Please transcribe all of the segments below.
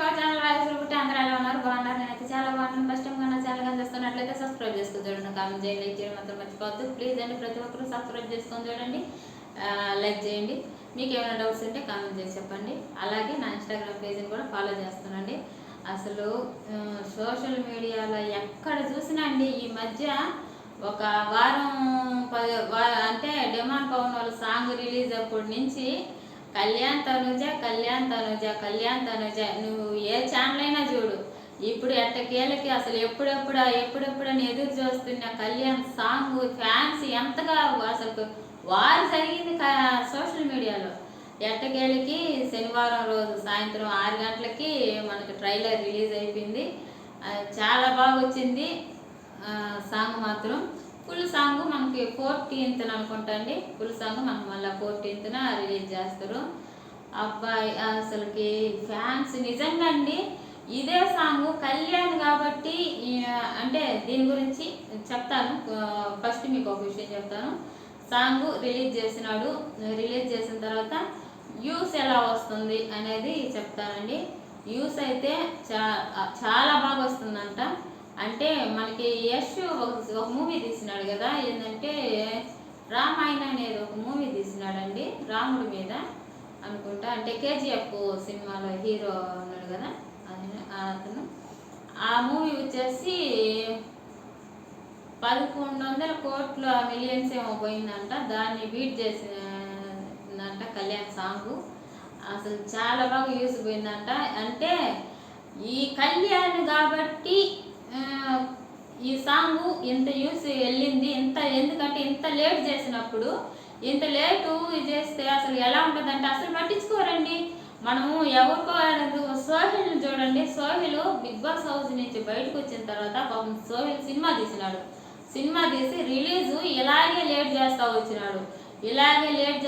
To our channel Rajeshwari పుట్టి అందరూ ఎలా ఉన్నారు? బాగున్నారు? నేనైతే చాలా బాగున్నాను. ఫస్ట్ టైం నా ఛానల్ కానీ చూస్తున్నట్లయితే సబ్స్క్రైబ్ చేసుకుని చూడండి, కామెంట్ చేయండి, లైక్ చేయడం మాత్రం మర్చిపోవద్దు ప్లీజ్ అండి. ప్రతి ఒక్కరు సబ్స్క్రైబ్ చేసుకొని చూడండి, లైక్ చేయండి. మీకు ఏమైనా డౌట్స్ ఉంటే కామెంట్ చేసి చెప్పండి. అలాగే నా ఇన్స్టాగ్రామ్ పేజ్ని కూడా ఫాలో చేస్తానండి. అసలు సోషల్ మీడియాలో ఎక్కడ చూసినా అండి ఈ మధ్య ఒక వారం అంటే డిమాండ్ పవన్ వాళ్ళ సాంగ్ రిలీజ్ అప్పటి నుంచి కళ్యాణ్ తనుజ కళ్యాణ్ తనుజ కళ్యాణ్ తనుజ నువ్వు ఏ ఛానల్ అయినా చూడు. ఇప్పుడు ఎట్టకేళ్ళకి అసలు ఎప్పుడెప్పుడని ఎదురు చూస్తున్న కళ్యాణ్ సాంగ్ ఫ్యాన్స్ ఎంతగా అసలు వారు జరిగింది సోషల్ మీడియాలో. ఎట్టకేళ్ళకి శనివారం రోజు సాయంత్రం 6 గంటలకి మనకు ట్రైలర్ రిలీజ్ అయిపోయింది. చాలా బాగా వచ్చింది సాంగ్ మాత్రం. ఫుల్ సాంగ్ మనకి 14th అనుకుంటా అండి. ఫుల్ సాంగ్ మనకు మళ్ళీ 14th రిలీజ్ చేస్తారు. అబ్బాయి అసలుకి ఫ్యాన్స్ నిజంగా అండి ఇదే సాంగ్ కళ్యాణ్ కాబట్టి అంటే దీని గురించి చెప్తాను. ఫస్ట్ మీకు ఒక విషయం చెప్తాను. సాంగ్ రిలీజ్ చేసినాడు. రిలీజ్ చేసిన తర్వాత యూస్ ఎలా వస్తుంది అనేది చెప్తానండి. యూస్ అయితే చాలా బాగా వస్తుందంట. అంటే మనకి యశ్ ఒక మూవీ తీసినాడు కదా, ఏంటంటే రామాయణ అనేది ఒక మూవీ తీసినాడండి రాముడి మీద అనుకుంటా. అంటే కేజీఎఫ్ సినిమాలో హీరో ఉన్నాడు కదా అతను. ఆ మూవీ వచ్చేసి 1100 కోట్ల మిలియన్స్ ఏమో పోయిందంట. దాన్ని బీట్ చేసిందంట కళ్యాణ్ సాంగ్. అసలు చాలా బాగా యూస్ పోయిందంట. అంటే ఈ కళ్యాణ్ కాబట్టి ఈ సాంగ్ ఇంత యూస్ వెళ్ళింది. ఎందుకంటే ఇంత లేట్ చేసినప్పుడు ఇంత లేటు చేస్తే అసలు ఎలా ఉంటుందంటే అసలు పట్టించుకోరండి. మనము ఎవరికో సోహిల్ని చూడండి. సోహిల్ బిగ్ బాస్ హౌస్ నుంచి బయటకు వచ్చిన తర్వాత పాపం సోహిల్ సినిమా తీసినాడు. సినిమా తీసి రిలీజు ఇలాగే లేట్ చేస్తూ వచ్చినాడు. ఇలాగే లేట్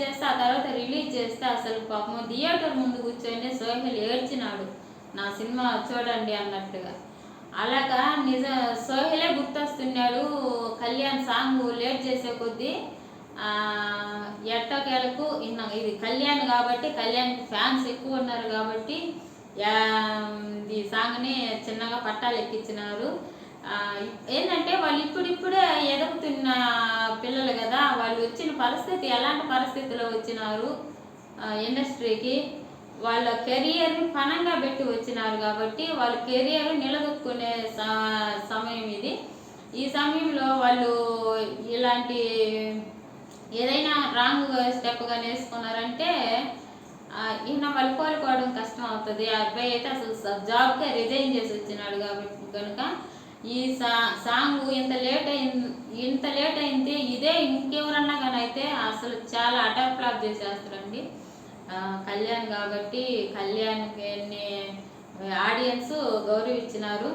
చేస్తా ఆ తర్వాత రిలీజ్ చేస్తే అసలు పాపం థియేటర్ ముందు కూర్చొని సోహిల్ ఏడ్చినాడు, నా సినిమా చూడండి అన్నట్టుగా. అలాగా సోహిలే గుర్తొస్తున్నాడు. కళ్యాణ్ సాంగ్ లేట్ చేసే కొద్దీ ఎట్టకేలకు ఇది కళ్యాణ్ కాబట్టి కళ్యాణ్ ఫ్యాన్స్ ఎక్కువ ఉన్నారు కాబట్టి ఈ సాంగ్ని చిన్నగా పట్టాలు ఎక్కించినారు. ఏంటంటే వాళ్ళు ఇప్పుడిప్పుడే ఎదుగుతున్న పిల్లలు కదా, వాళ్ళు వచ్చిన పరిస్థితి ఎలాంటి పరిస్థితిలో వచ్చినారు ఇండస్ట్రీకి, వాళ్ళ కెరియర్ని పణంగా పెట్టి వచ్చినారు కాబట్టి వాళ్ళ కెరియర్ నిలదొక్కునే సమయం ఇది. ఈ సమయంలో వాళ్ళు ఇలాంటి ఏదైనా రాంగ్ స్టెప్ కానీ వేసుకున్నారంటే వాళ్ళు కోలుకోవడం కష్టం అవుతుంది. ఆ అబ్బాయి అయితే అసలు జాబ్కే రిజైన్ చేసి వచ్చినాడు కాబట్టి కనుక ఈ సాంగ్ ఇంత లేట్ అయింది. ఇదే ఇంకెవరన్నా కానీ అయితే అసలు చాలా అటాక్ ఫ్లాప్ చేసేస్తారండి. కళ్యాణ్ కాబట్టి కళ్యాణ్కి ఆడియన్స్ గౌరవించినారు.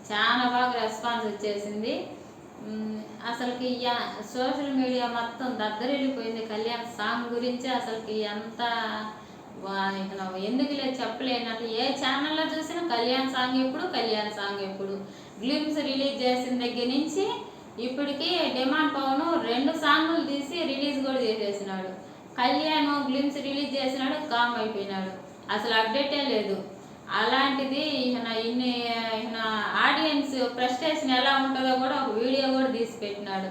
చాలా బాగా రెస్పాన్స్ వచ్చేసింది. అసలుకి సోషల్ మీడియా మొత్తం దద్దరిల్లిపోయింది కళ్యాణ్ సాంగ్ గురించి. అసలుకి ఎంత ఎందుకు లేదు చెప్పలేనట్టు. ఏ ఛానల్లో చూసినా కళ్యాణ్ సాంగ్ ఎప్పుడు గ్లిమ్స్ రిలీజ్ చేసిన దగ్గర నుంచి ఇప్పటికి డిమాండ్ పవన్ 2 సాంగులు తీసి రిలీజ్ కూడా చేసేసినాడు. కళ్యాణ్ గ్లిమ్స్ రిలీజ్ చేసినాడు, కామ్ అయిపోయినాడు, అసలు అప్డేటే లేదు. అలాంటిది ఆడియన్స్ ఫ్రస్ట్రేషన్ ఎలా ఉంటుందో కూడా ఒక వీడియో కూడా తీసి పెట్టినాడు.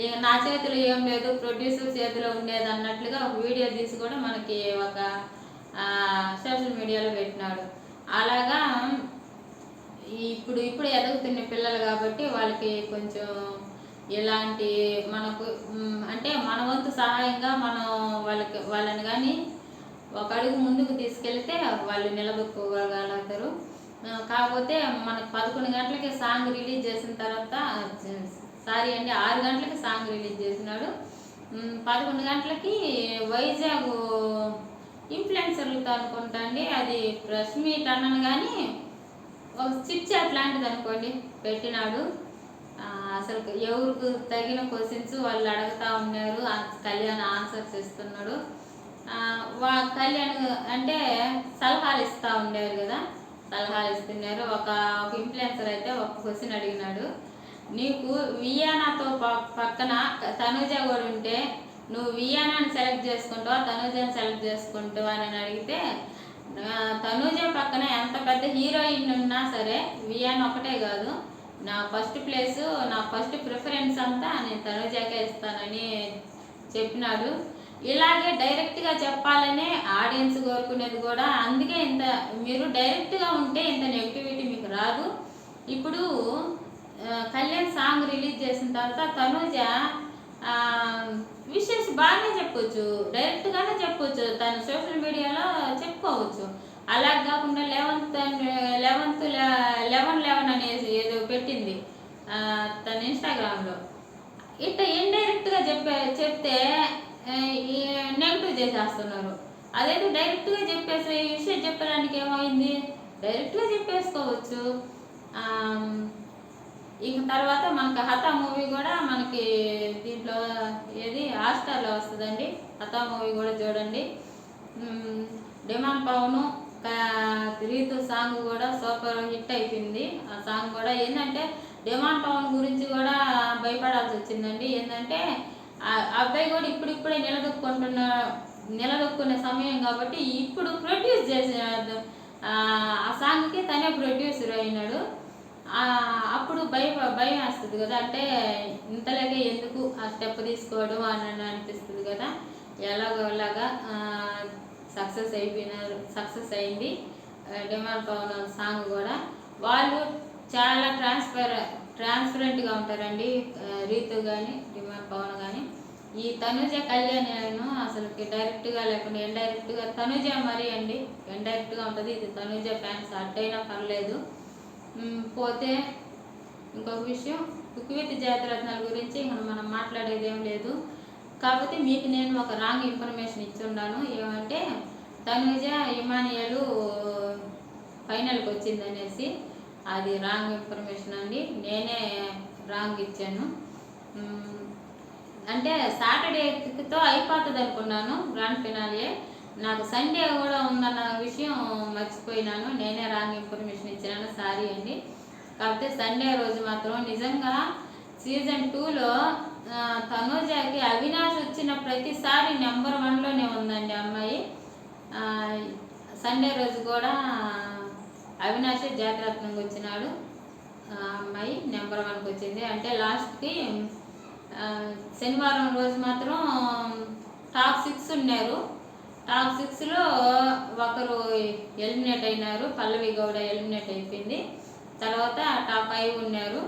ఇక నా చేతిలో ఏం లేదు, ప్రొడ్యూసర్ చేతిలో ఉండేది అన్నట్లుగా ఒక వీడియో తీసి కూడా మనకి ఒక సోషల్ మీడియాలో పెట్టినాడు. అలాగా ఇప్పుడు ఎదుగుతున్న పిల్లలు కాబట్టి వాళ్ళకి కొంచెం ఇలాంటి మనకు అంటే మన వంతు సహాయంగా మనం వాళ్ళని కానీ ఒక అడుగు ముందుకు తీసుకెళ్తే వాళ్ళు నిలదొక్కుకోగలుగుతారు. కాకపోతే మనకు 11 గంటలకి సాంగ్ రిలీజ్ చేసిన తర్వాత 6 గంటలకి సాంగ్ రిలీజ్ చేసినాడు. 11 గంటలకి వైజాగ్ ఇన్ఫ్లుయెన్సర్లతో అనుకుంటా అండి, అది ప్రెస్ మీట్ అన్నాను కానీ ఒక చిట్ చాట్ లాంటిది అనుకోండి పెట్టినాడు. అసలు ఎవరికి తగిన క్వశ్చన్స్ వాళ్ళు అడుగుతూ ఉన్నారు, కళ్యాణ్ ఆన్సర్స్ ఇస్తున్నాడు. కళ్యాణ్ అంటే సలహాలు ఇస్తూ ఉండేవారు కదా, సలహాలు ఇస్తున్నారు. ఒక ఇన్ఫ్లుయెన్సర్ అయితే ఒక క్వశ్చన్ అడిగినాడు, నీకు వియానాతో పక్కన తనుజ కూడా ఉంటే నువ్వు వియానాని సెలెక్ట్ చేసుకుంటావా తనుజని సెలెక్ట్ చేసుకుంటావా అని అడిగితే తనూజ పక్కన ఎంత పెద్ద హీరోయిన్ ఉన్నా సరే వియాన్ ఒకటే కాదు, నా ఫస్ట్ ప్లేసు, నా ఫస్ట్ ప్రిఫరెన్స్ అంతా నేను తనూజకే ఇస్తానని చెప్పినాడు. ఇలాగే డైరెక్ట్గా చెప్పాలనే ఆడియన్స్ కోరుకునేది కూడా. అందుకే ఇంత మీరు డైరెక్ట్గా ఉంటే ఇంత నెగిటివిటీ మీకు రాదు. ఇప్పుడు కళ్యాణ్ సాంగ్ రిలీజ్ చేసిన తర్వాత తనూజ విషెస్ బాగానే చెప్పొచ్చు, డైరెక్ట్గానే చెప్పొచ్చు, తను సోషల్ మీడియాలో చెప్పుకోవచ్చు. అలా కాకుండా 11 అనేసి ఏదో పెట్టింది తన ఇన్స్టాగ్రామ్లో. ఇట్లా ఇండైరెక్ట్గా చెప్తే నెగిటివ్ చేసేస్తున్నారు. అదైతే డైరెక్ట్గా చెప్పేసి ఈ విషయం చెప్పడానికి ఏమైంది, డైరెక్ట్గా చెప్పేసుకోవచ్చు. ఇక తర్వాత మనకి హతా మూవీ కూడా మనకి దీంట్లో ఏది హాట్‌స్టార్లో వస్తుందండి. హతా మూవీ కూడా చూడండి. డిమాండ్ పవను రీతు సాంగ్ కూడా సూపర్ హిట్ అయిపోయింది. ఆ సాంగ్ కూడా ఏంటంటే డిమాండ్ పవన్ గురించి కూడా భయపడాల్సి వచ్చిందండి. ఏంటంటే అబ్బాయి కూడా ఇప్పుడిప్పుడే నిలదొక్కునే సమయం కాబట్టి ఇప్పుడు ప్రొడ్యూస్ చేసిన ఆ సాంగ్కి తనే ప్రొడ్యూసర్ అయినాడు. అప్పుడు భయం వేస్తుంది కదా, అంటే ఇంతలాగే ఎందుకు ఆ స్టెప్ తీసుకోవడం అని అనిపిస్తుంది కదా. ఎలాగోలాగా సక్సెస్ అయింది డిమాండ్ పవన్ సాంగ్ కూడా. వాళ్ళు చాలా ట్రాన్స్పరెంట్గా ఉంటారండి, రీతు కానీ డిమాండ్ పవన్ కానీ. ఈ తనూజ కళ్యాణ్ అసలుకి డైరెక్ట్గా లేకుండా ఇండైరెక్ట్గా, తనూజ మరీ అండి ఇండైరెక్ట్గా ఉంటుంది. ఇది తనూజ ఫ్యాన్స్ అడ్డైనా పర్లేదు. పోతే ఇంకొక విషయం, కుక్ విత్ జాతిరత్నాల గురించి మనం మాట్లాడేది ఏం లేదు. కాకపోతే మీకు నేను ఒక రాంగ్ ఇన్ఫర్మేషన్ ఇచ్చున్నాను. ఏమంటే తనూజ ఇమానియలు ఫైనల్కి వచ్చిందనేసి, అది రాంగ్ ఇన్ఫర్మేషన్ అండి. నేనే రాంగ్ ఇచ్చాను. అంటే సాటర్డేతో అయిపోతుంది అనుకున్నాను గ్రాండ్ ఫినాలే. నాకు సండే కూడా ఉందన్న విషయం మర్చిపోయినాను. నేనే రాంగ్ ఇన్ఫర్మేషన్ ఇచ్చినాను, సారీ అండి. కాకపోతే సండే రోజు మాత్రం నిజంగా సీజన్ 2లో తనూజకి అవినాష్ వచ్చిన ప్రతిసారి నెంబర్ 1లోనే ఉందండి అమ్మాయి. సండే రోజు కూడా అవినాష్ జాతిరత్నంగా వచ్చినాడు. అమ్మాయి నెంబర్ 1కి వచ్చింది. అంటే లాస్ట్కి శనివారం రోజు మాత్రం టాప్ 6 ఉన్నారు. టాప్ 6లో ఒకరు ఎలిమినేట్ అయినారు, పల్లవి గౌడ ఎలిమినేట్ అయిపోయింది. తర్వాత టాప్ 5 ఉన్నారు.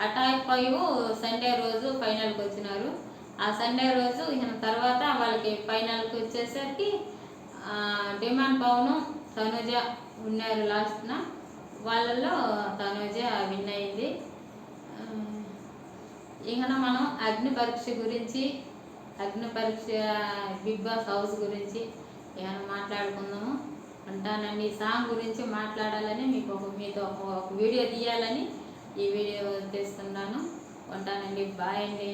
ఆ టాప్ 5 సండే రోజు ఫైనల్కి వచ్చినారు. ఆ సండే రోజు తర్వాత వాళ్ళకి ఫైనల్కి వచ్చేసరికి డిమాండ్ పవను తనూజ ఉన్నారు లాస్ట్న. వాళ్ళల్లో తనూజ విన్ అయింది. ఇక మనం అగ్ని పరీక్ష బిగ్ బాస్ హౌస్ గురించి ఏమైనా మాట్లాడుకుందాము. ఉంటానండి. ఈ సాంగ్ గురించి మాట్లాడాలని మీతో ఒక వీడియో తీయాలని ఈ వీడియో తీస్తున్నాను. ఉంటానండి. బాయ్ అండి.